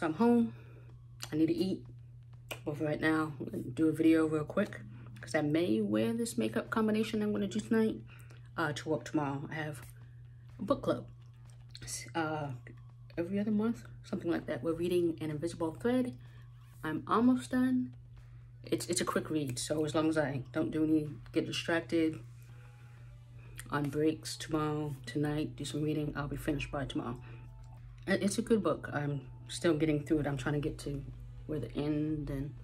So I'm home. I need to eat. But for right now, I'm gonna do a video real quick because I may wear this makeup combination I'm gonna do tonight to work tomorrow. I have a book club every other month, something like that. We're reading An Invisible Thread. I'm almost done. It's a quick read, so as long as I don't get distracted on breaks tomorrow, tonight, do some reading, I'll be finished by tomorrow. It's a good book. I'm still getting through it. I'm trying to get to where the end, and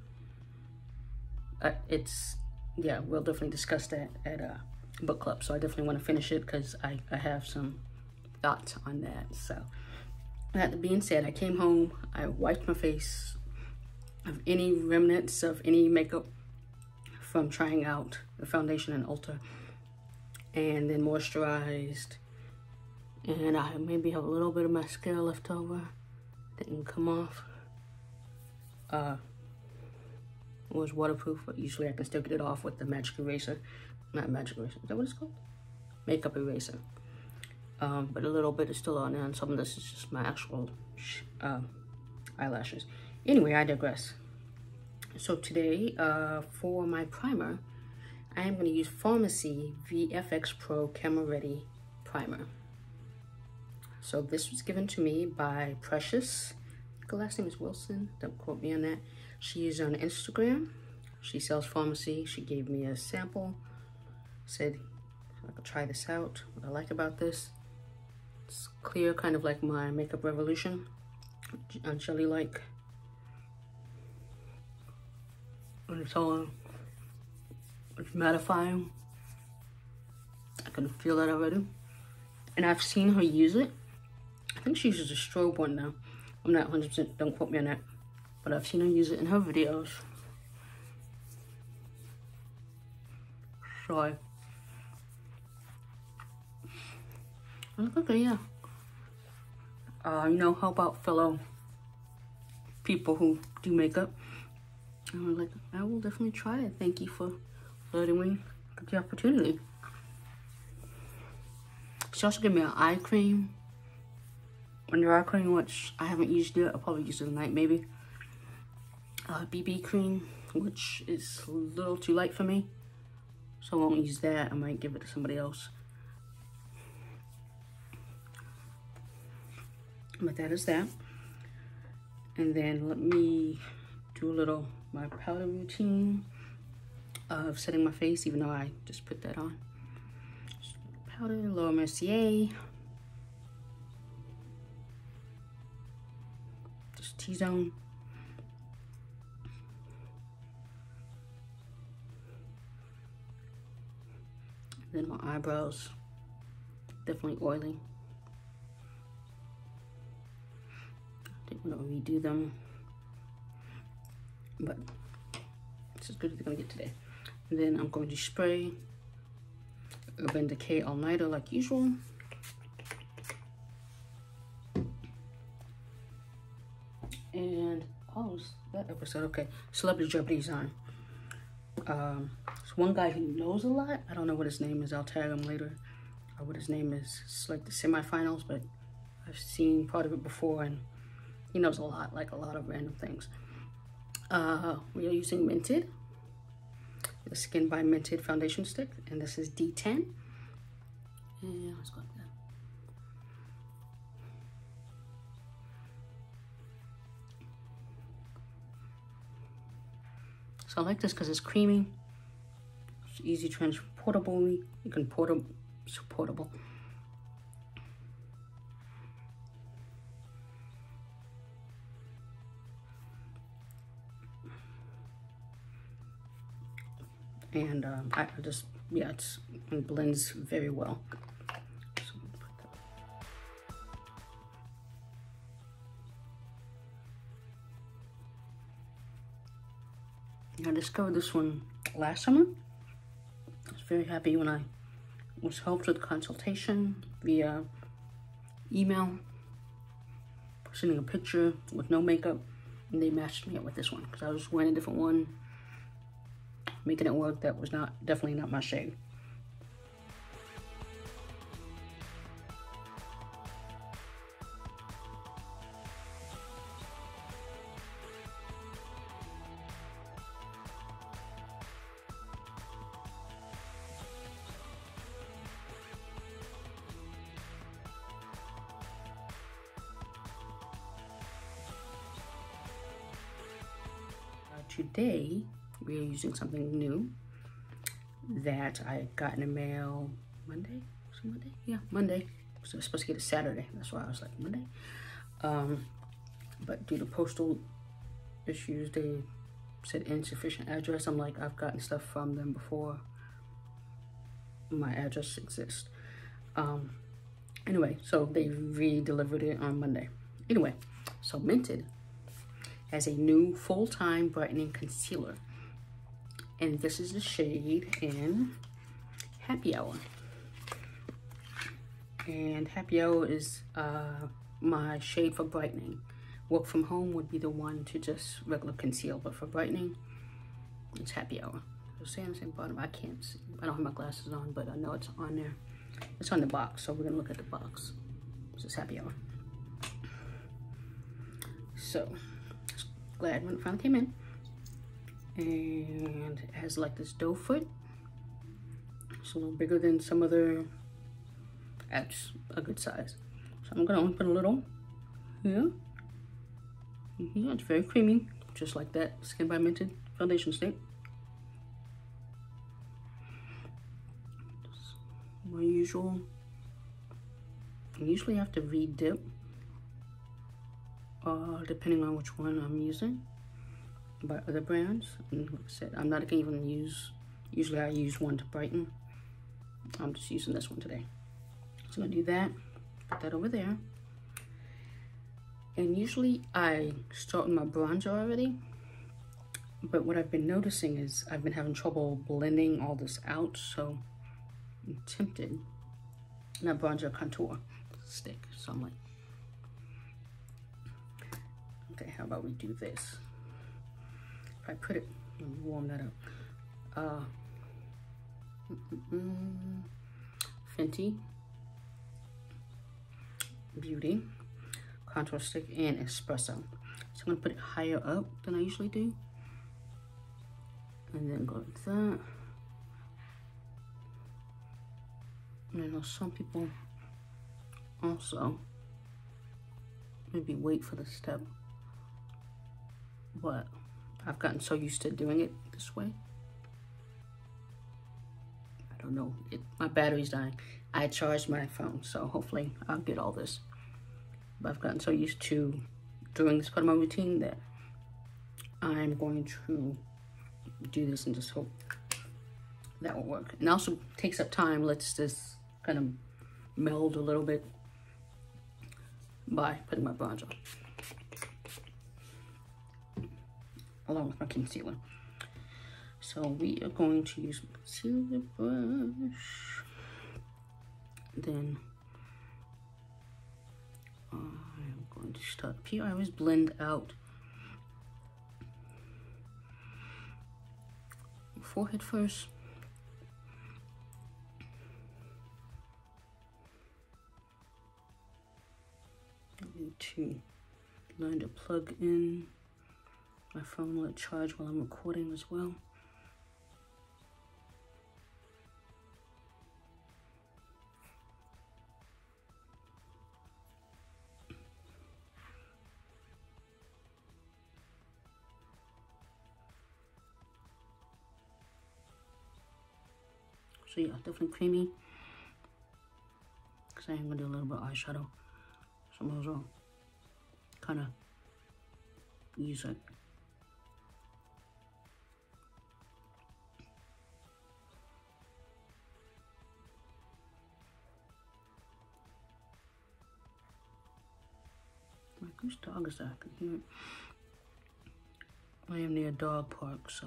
yeah, we'll definitely discuss that at book club. So I definitely want to finish it because I have some thoughts on that. So that being said, I came home, I wiped my face of any remnants of any makeup from trying out the foundation in Ulta, and then moisturized, and I maybe have a little bit of mascara left over that can come off. It was waterproof, but usually I can still get it off with the magic eraser. Not magic eraser, is that what it's called? Makeup eraser. But a little bit is still on there, and some of this is just my actual eyelashes. Anyway, I digress. So today, for my primer, I am going to use Farmasi VFX Pro Camera Ready Primer. So this was given to me by Precious. Her last name is Wilson. Don't quote me on that. She is on Instagram. She sells Farmasi. She gave me a sample. Said I could try this out. What I like about this, it's clear, kind of like my Makeup Revolution, jelly-like. And it's mattifying. I can feel that already. And I've seen her use it. I think she uses a strobe one now. I'm not 100%, don't quote me on that. But I've seen her use it in her videos. So I was like, okay, yeah. You know, help out fellow people who do makeup. And I was like, I will definitely try it. Thank you for letting me get the opportunity. She also gave me an eye cream. Under eye cream, which I haven't used yet. I'll probably use it tonight, maybe. BB cream, which is a little too light for me. So I won't use that. I might give it to somebody else. But that is that. And then let me do a little my powder routine of setting my face, even though I just put that on. Powder, Laura Mercier. Just T-zone. Then my eyebrows, definitely oily. Didn't want to redo them, but it's as good as they're gonna get today. And then I'm going to spray Urban Decay All Nighter like usual. And oh, is that episode? Okay, Celebrity Jeopardy's on. It's one guy who knows a lot. I don't know what his name is. I'll tag him later. Or what his name is. It's like the semifinals, but I've seen part of it before, and he knows a lot, like a lot of random things. We are using Mented, the Skin by Mented foundation stick, and this is D10. And let's go like that. So I like this because it's creamy. It's easy transportable. You can portable. And I just, yeah, it blends very well. So I discovered this one last summer. I was very happy when I was helped with consultation via email, sending a picture with no makeup, and they matched me up with this one because I was wearing a different one, making it work. That was definitely not my shade. today we are using something new that I got in the mail Monday. Was it Monday? Yeah, Monday. So I was supposed to get it Saturday. That's why I was like Monday. But due to postal issues, they said insufficient address. I'm like, I've gotten stuff from them before my address exists. Anyway, so they re-delivered it on Monday. Anyway, so Mented has a new full-time brightening concealer, and this is the shade in Happy Hour. And Happy Hour is my shade for brightening. Work from home would be the one to just regular conceal, but for brightening, it's Happy Hour. So see on the same bottom, I can't see. I don't have my glasses on, but I know it's on there. It's on the box, so we're gonna look at the box. This is Happy Hour. So, glad when it finally came in. And it has like this doe foot. It's a little bigger than some other, that's a good size. So I'm gonna only put a little here. Yeah, it's very creamy, just like that Skin by Mented foundation stick. My usual, I usually have to re-dip, depending on which one I'm using by other brands. And like I said, I'm not gonna even use, usually I use one to brighten. I'm just using this one today. So I'm gonna do that, put that over there. And usually I start with my bronzer already, but what I've been noticing is I've been having trouble blending all this out, so I'm tempted. Not bronzer, contour stick. So I'm like, okay, how about we do this? If I put it, let me warm that up. Fenty Beauty contour stick and Espresso. So I'm gonna put it higher up than I usually do, and then go like that. And I know some people also maybe wait for the step, but I've gotten so used to doing it this way. I don't know, my battery's dying. I charged my phone, so hopefully I'll get all this. But I've gotten so used to doing this part of my routine that I'm going to do this and just hope that will work. And also takes up time, lets this kind of meld a little bit by putting my bronzer on, along with my concealer. So we are going to use my concealer brush. Then I'm going to start up here. I always blend out forehead first. I need to learn to plug in my phone, let it charge while I'm recording as well. So yeah, definitely creamy. Because I am going to do a little bit of eyeshadow. So I might as well kind of use it. Like, whose dog is that? I can hear it. I am near a dog park, so.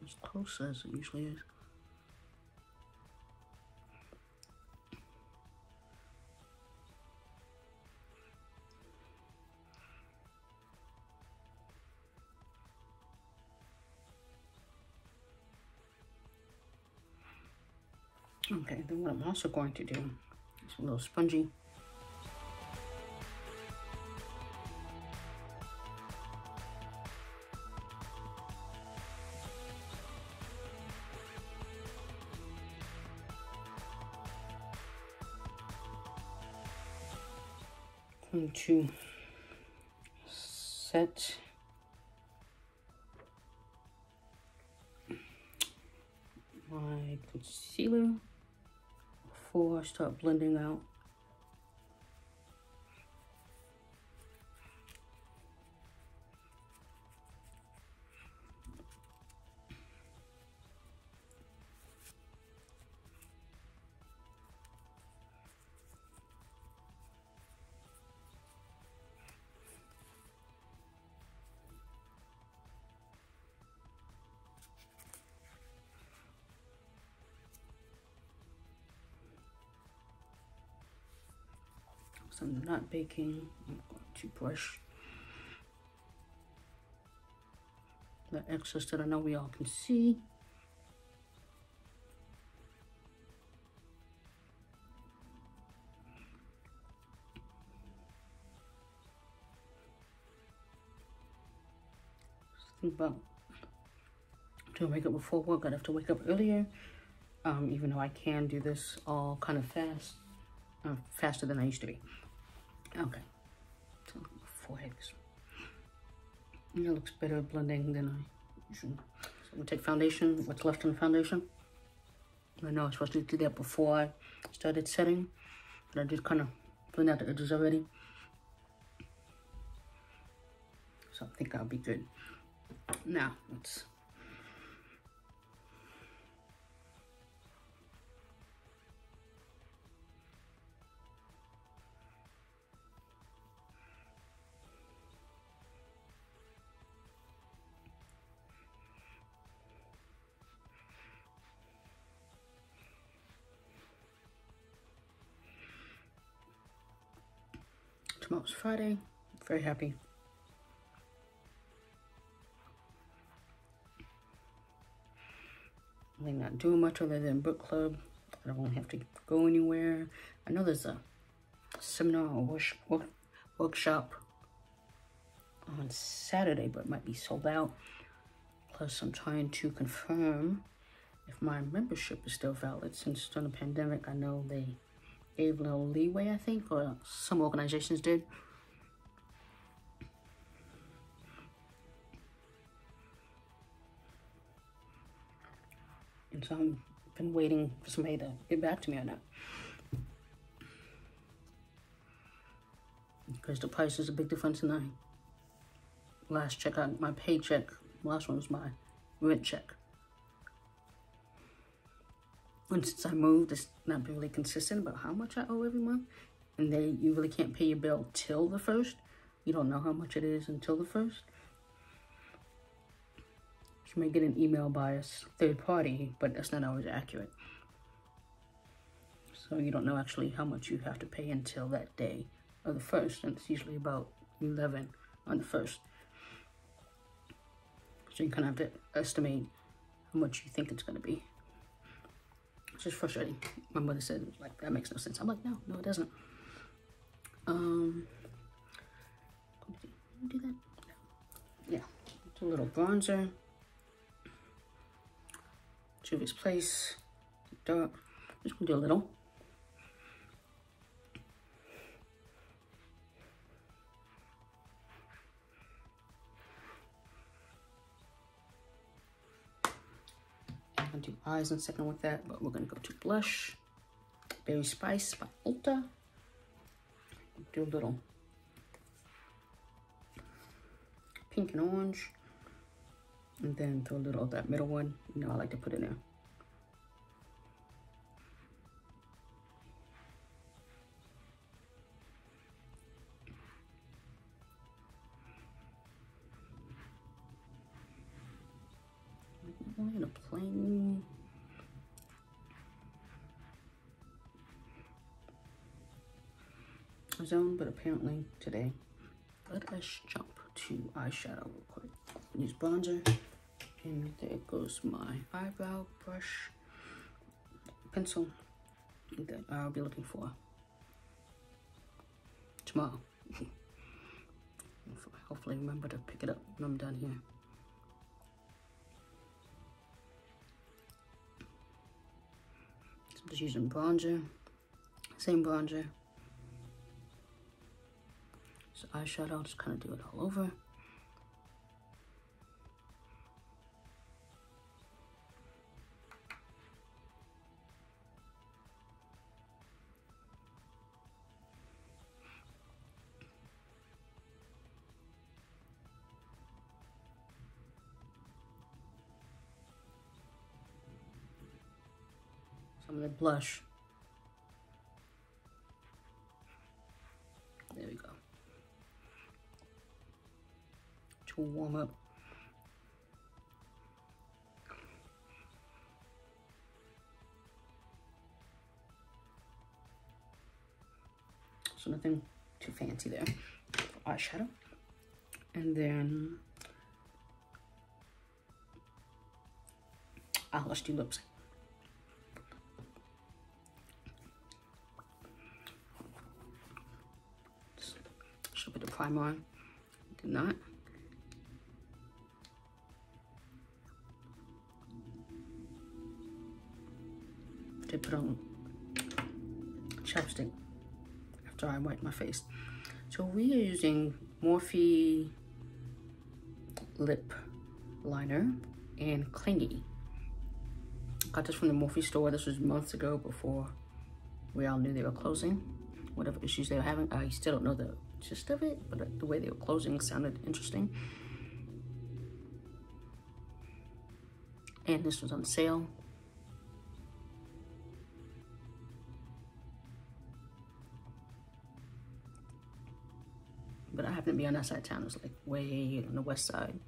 As close as it usually is. Okay, then what I'm also going to do is a little spongy. going to set my concealer before I start blending out. So I'm not baking. I'm going to brush the excess that I know we all can see. Just think about doing makeup before work. I'd have to wake up earlier, even though I can do this all kind of fast, faster than I used to be. Okay, so forehead. It looks better blending than I usually. So I'm gonna take foundation, what's left in the foundation. I know I'm supposed to do that before I started setting, but I just kind of blend out the edges already. So I think I'll be good. Now, let's tomorrow's Friday. Very happy. I'm not doing much other than book club. I don't have to go anywhere. I know there's a seminar or workshop on Saturday, but it might be sold out. Plus, I'm trying to confirm if my membership is still valid, since during the pandemic, I know they gave a little leeway, I think, or some organizations did. And so I've been waiting for somebody to get back to me on that. Because the price is a big difference in the last check, my paycheck. Last one was my rent check. And since I moved, it's not really consistent about how much I owe every month. And you really can't pay your bill till the 1st. You don't know how much it is until the 1st. You may get an email by a third party, but that's not always accurate. So you don't know actually how much you have to pay until that day of the 1st. And it's usually about 11 on the 1st. So you kind of have to estimate how much you think it's going to be. It's just frustrating. My mother said, like, that makes no sense. I'm like, no, it doesn't. Do that? Yeah. Do a little bronzer. Juvia's Place. Dark. Just gonna do a little. I'm gonna do eyes in a second with that, but we're gonna go to blush. Berry Spice by Ulta. Do a little pink and orange. And then throw a little of that middle one. You know, I like to put it in there. I'm in a plain zone, but apparently today, let's jump to eyeshadow real quick. Use bronzer, and there goes my eyebrow brush, pencil that I'll be looking for tomorrow. Hopefully remember to pick it up when I'm done here. So I'm just using bronzer, same bronzer. eyeshadow, just kind of do it all over. Some of the blush. There we go. To warm up. So nothing too fancy there. Eyeshadow. And then let's do lips. Should put the primer on. Did not. Did put on chapstick after I wiped my face. So we are using Morphe lip liner and Clingy. Got this from the Morphe store. This was months ago before we all knew they were closing. Whatever issues they were having. I still don't know the gist of it, but the way they were closing sounded interesting. And this was on sale. But I happen to be on that side of town. It's like way on the west side.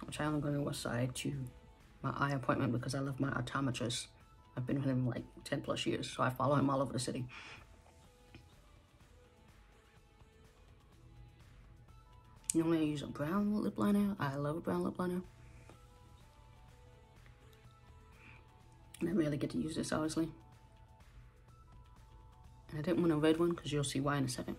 Which I only go to the west side to my eye appointment because I love my optometrist. I've been with him like 10 plus years, so I follow him all over the city. Normally I use a brown lip liner. I love a brown lip liner. And I rarely get to use this, obviously. And I didn't want a red one because you'll see why in a second.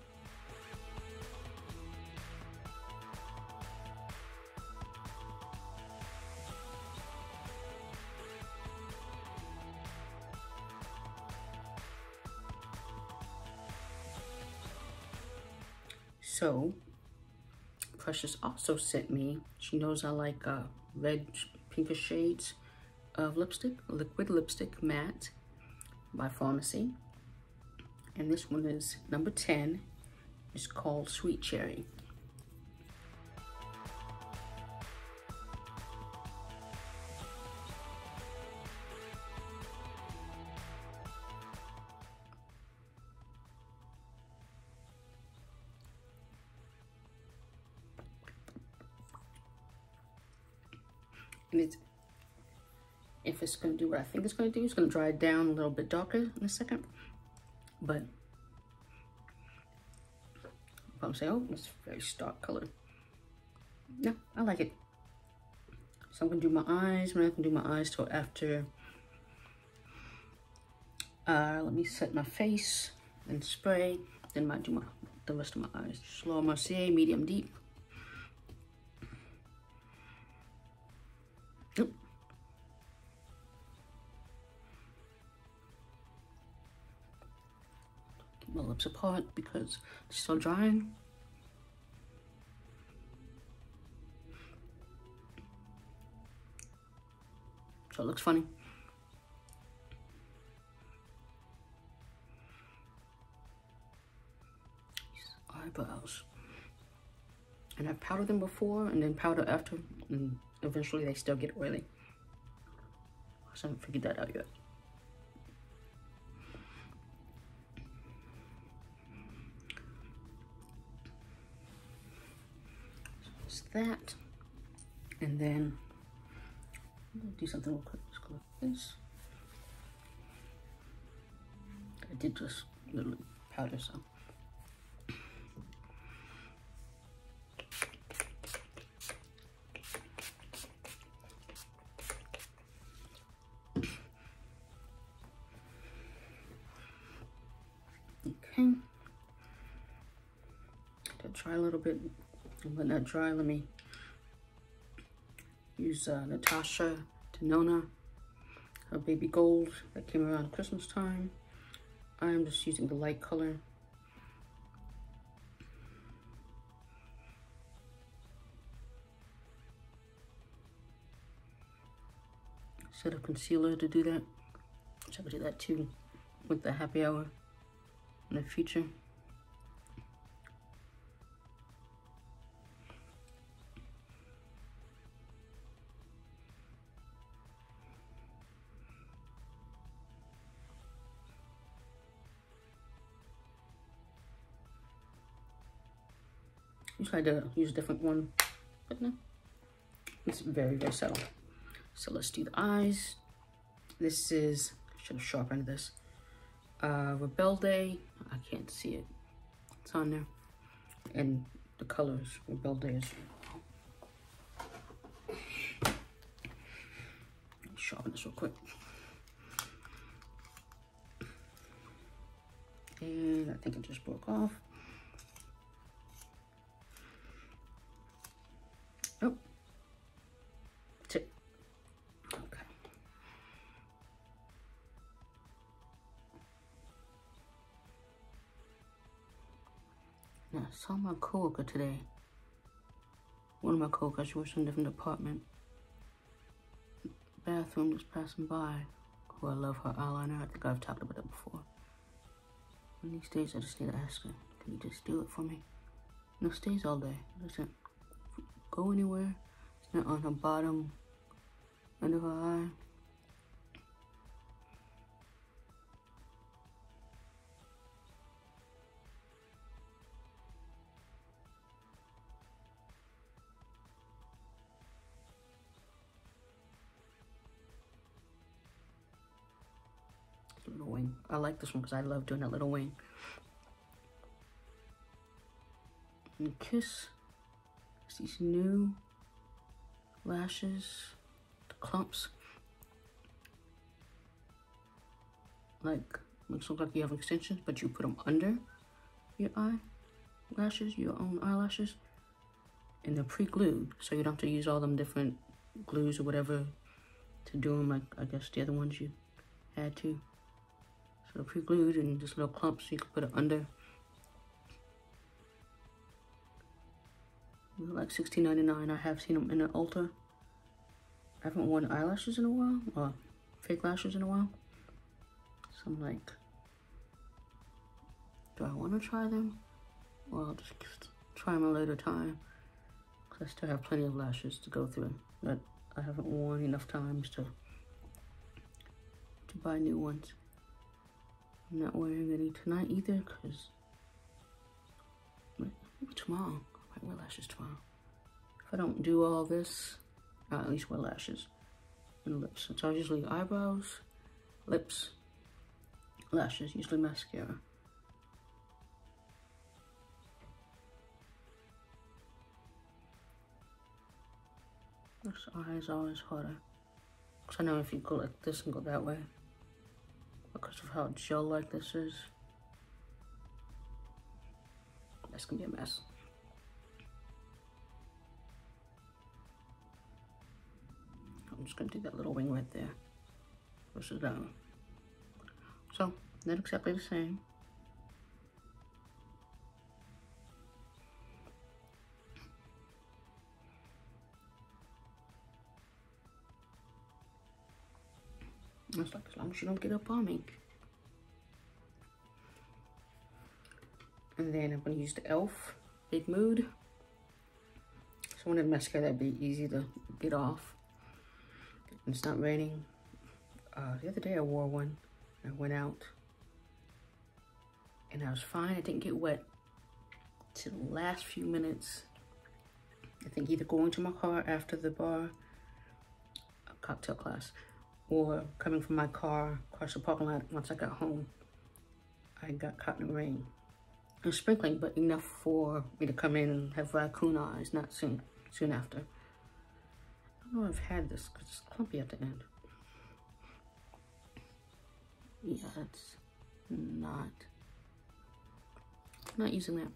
So, Precious also sent me, she knows I like red pinkish shades of lipstick, liquid lipstick matte by Farmasi. And this one is number 10. It's called Sweet Cherry. And if it's going to do what I think it's going to do, it's going to dry it down a little bit darker in a second. But if I'm saying, oh, it's a very stark color. No, I like it. So I'm going to do my eyes. I'm not going to do my eyes till after. Let me set my face and spray. Then I do the rest of my eyes. Slow Mercier, medium deep. Oop. Keep my lips apart because it's still drying. So it looks funny. These eyebrows. And I've powdered them before and then powder after, and eventually they still get oily. So I haven't figured that out yet. So it's that. And then I'm gonna do something real quick. Let's go like this. I did just literally powder some. Okay. To dry a little bit. I'm letting that dry. Let me use Natasha Denona, her baby gold that came around Christmas time. I'm just using the light color. Set of concealer to do that. So I could do that too with the happy hour in the future. Usually I do use a different one, but no, it's very, very subtle. So let's do the eyes. This is, I should have sharpened this. Rebelde, I can't see it. It's on there. And the colors, Rebelde is. Sharpen this real quick. And I think it just broke off. Oh. That's it. Okay. Now, I saw my coworker today. One of my coworkers, she works in a different department. Bathroom just passing by. Oh, I love her eyeliner. I think I've talked about it before. One of these days, I just need to ask her, can you just do it for me? No, it stays all day. It doesn't go anywhere. It's not on her bottom end of her eye. Little wing. I like this one because I love doing that little wing. And Kiss. It's these new lashes, the clumps. Like, looks like you have extensions, but you put them under your eye lashes, your own eyelashes, and they're pre-glued, so you don't have to use all them different glues or whatever to do them like I guess the other ones you had to. So they're pre-glued and just little clumps, so you can put it under. They're like $16.99. I have seen them in the Ulta. I haven't worn eyelashes in a while, or fake lashes in a while. So I'm like, do I want to try them? Or I'll just try them a later time. Because I still have plenty of lashes to go through that I haven't worn enough times to buy new ones. I'm not wearing any tonight either, because maybe tomorrow. I might wear lashes tomorrow. If I don't do all this, I'll at least wear lashes and lips. So it's usually eyebrows, lips, lashes, usually mascara. This eye is always harder. Because I know if you go like this and go that way, because of how gel-like this is, that's gonna be a mess. I'm just gonna do that little wing right there versus that one. So, not exactly the same. It's like, as long as you don't get up on me. And then I'm going to use the e.l.f. Big Mood. So I wanted mascara that'd be easy to get off. And it's not raining. The other day I wore one. I went out. And I was fine. I didn't get wet till the last few minutes. I think either going to my car after the bar, cocktail class, or coming from my car across the parking lot once I got home. I got caught in the rain. It was sprinkling, but enough for me to come in and have raccoon eyes, not soon after. I don't know if I've had this, because it's clumpy at the end. Yeah, that's not using that.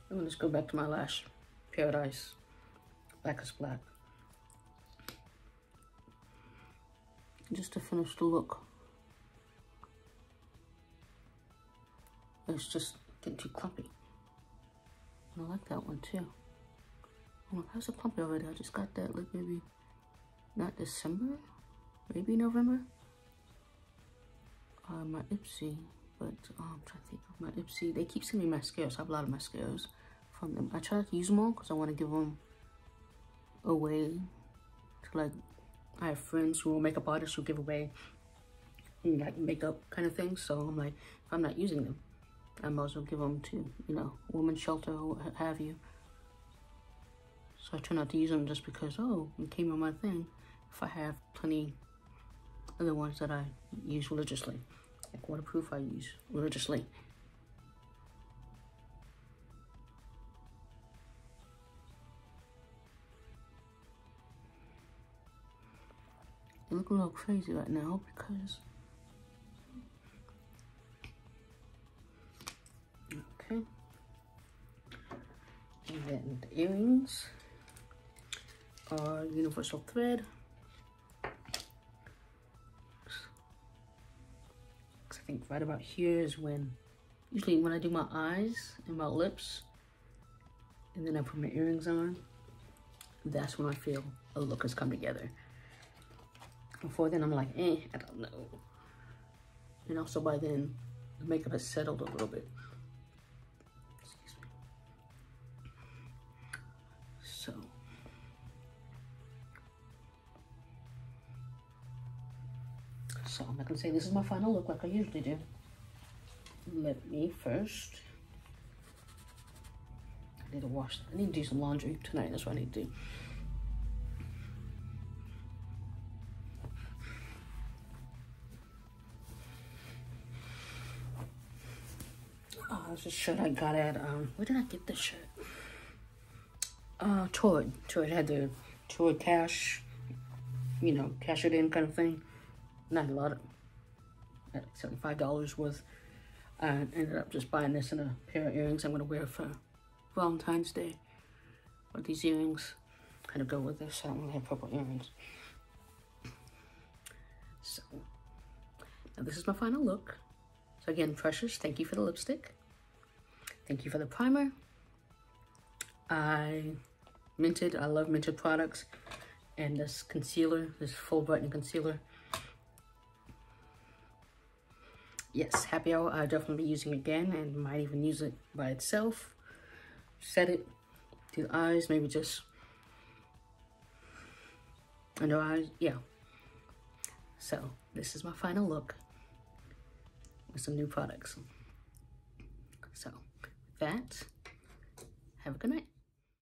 I'm gonna just go back to my Lash Paradise Blackest Black. Just to finish the look. it's just getting too clumpy. And I like that one too. Oh, how's it clumpy already? I just got that like maybe not December, maybe November. My Ipsy, but I'm trying to think of my Ipsy. They keep sending me mascaras. I have a lot of mascaras from them. I try to use them all because I want to give them away to, like, I have friends who are makeup artists who give away like makeup kind of things. So I'm like, if I'm not using them, I might as well give them to, you know, women's shelter or what have you. So I try not to use them just because, oh, it came on my thing. If I have plenty other ones that I use religiously, like waterproof, I use religiously. I look a little crazy right now because, okay. And then the earrings are universal thread. I think right about here is when, usually when I do my eyes and my lips, and then I put my earrings on, that's when I feel a look has come together. Before then, I'm like, I don't know. And also by then, the makeup has settled a little bit. Excuse me. So I'm not gonna say this is my final look like I usually do. Let me first. I need to wash. I need to do some laundry tonight. That's what I need to do. Oh, this is a shirt I got at where did I get this shirt? Torrid had the Torrid cash, you know, cash it in kind of thing. Not a lot of, at $75 worth. I ended up just buying this in a pair of earrings I'm gonna wear for Valentine's Day. But these earrings kind of go with this. I don't really have purple earrings. So, now this is my final look. So again, Precious, thank you for the lipstick. Thank you for the primer. Mented, I love Mented products. And this concealer, this full brightening concealer. Yes, Happy Hour, I'll definitely be using again and might even use it by itself. Set it to the eyes, maybe just under eyes, yeah. So, this is my final look with some new products. So, with that, have a good night.